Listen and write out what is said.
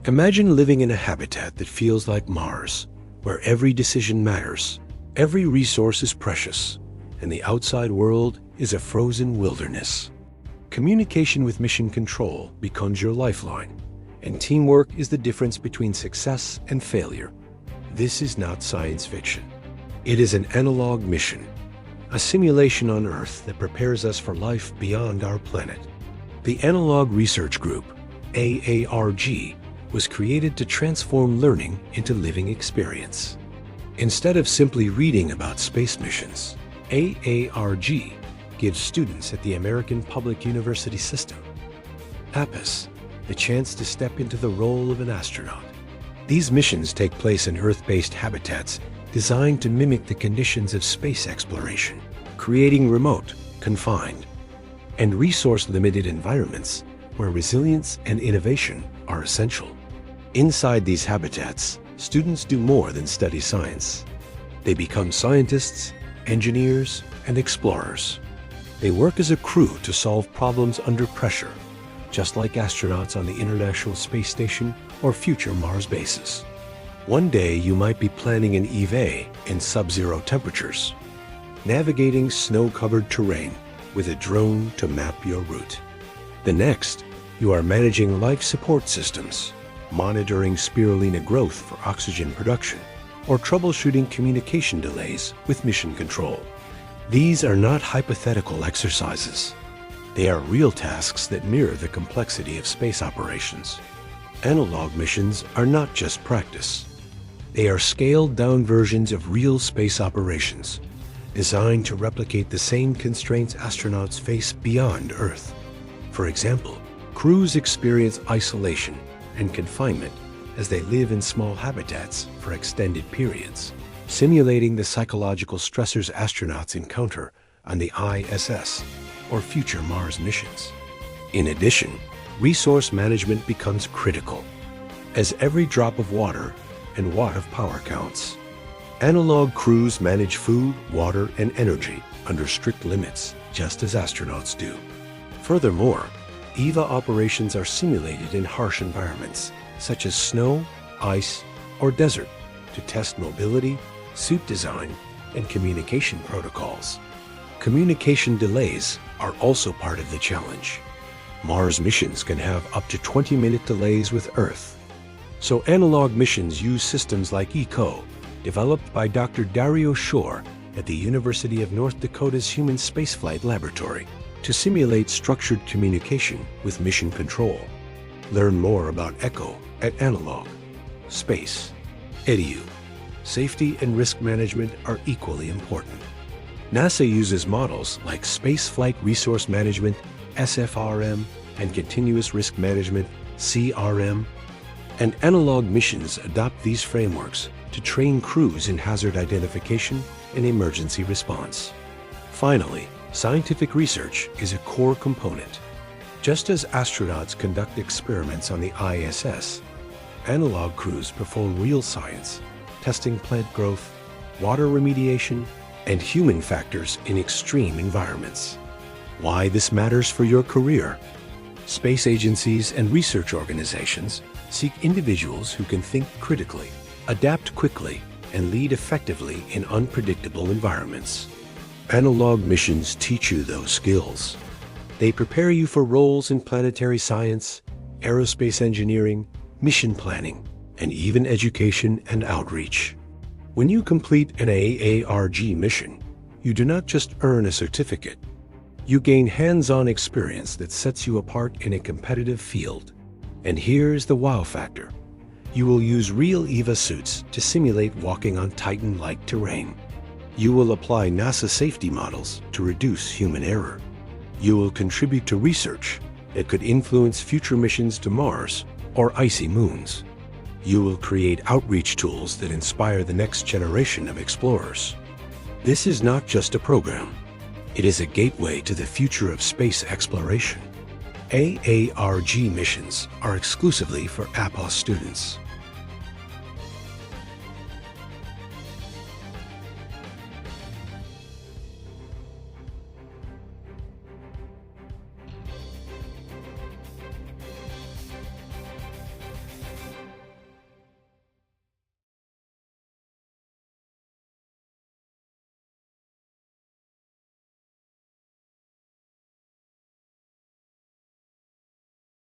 Imagine living in a habitat that feels like Mars, where every decision matters, every resource is precious, and the outside world is a frozen wilderness. Communication with mission control becomes your lifeline, and teamwork is the difference between success and failure. This is not science fiction. It is an analog mission, a simulation on Earth that prepares us for life beyond our planet. The Analog Research Group, AARG, was created to transform learning into living experience. Instead of simply reading about space missions, AARG gives students at the American Public University System, APUS, the chance to step into the role of an astronaut. These missions take place in Earth-based habitats designed to mimic the conditions of space exploration, creating remote, confined, and resource-limited environments where resilience and innovation are essential. Inside these habitats, students do more than study science. They become scientists, engineers, and explorers. They work as a crew to solve problems under pressure, just like astronauts on the International Space Station or future Mars bases. One day you might be planning an EVA in sub-zero temperatures, navigating snow-covered terrain with a drone to map your route. The next, you are managing life support systems, monitoring spirulina growth for oxygen production, or troubleshooting communication delays with mission control. These are not hypothetical exercises. They are real tasks that mirror the complexity of space operations. Analog missions are not just practice. They are scaled-down versions of real space operations, designed to replicate the same constraints astronauts face beyond Earth. For example, crews experience isolation and confinement as they live in small habitats for extended periods, simulating the psychological stressors astronauts encounter on the ISS or future Mars missions. In addition, resource management becomes critical, as every drop of water and watt of power counts. Analog crews manage food, water, and energy under strict limits, just as astronauts do. Furthermore, EVA operations are simulated in harsh environments, such as snow, ice, or desert, to test mobility, suit design, and communication protocols. Communication delays are also part of the challenge. Mars missions can have up to 20-minute delays with Earth. So analog missions use systems like ECO, developed by Dr. Dario Shore at the University of North Dakota's Human Spaceflight Laboratory, to simulate structured communication with mission control. Learn more about ECO at Analog. Space, EDU. Safety and risk management are equally important. NASA uses models like Spaceflight Resource Management, SFRM, and Continuous Risk Management, CRM, and analog missions adopt these frameworks to train crews in hazard identification and emergency response. Finally, scientific research is a core component. Just as astronauts conduct experiments on the ISS, analog crews perform real science, testing plant growth, water remediation, and human factors in extreme environments. Why this matters for your career? Space agencies and research organizations seek individuals who can think critically, adapt quickly, and lead effectively in unpredictable environments. Analog missions teach you those skills. They prepare you for roles in planetary science, aerospace engineering, mission planning, and even education and outreach. When you complete an AARG mission, you do not just earn a certificate. You gain hands-on experience that sets you apart in a competitive field. And here's the wow factor. You will use real EVA suits to simulate walking on Titan-like terrain. You will apply NASA safety models to reduce human error. You will contribute to research that could influence future missions to Mars or icy moons. You will create outreach tools that inspire the next generation of explorers. This is not just a program. It is a gateway to the future of space exploration. AARG missions are exclusively for APUS students.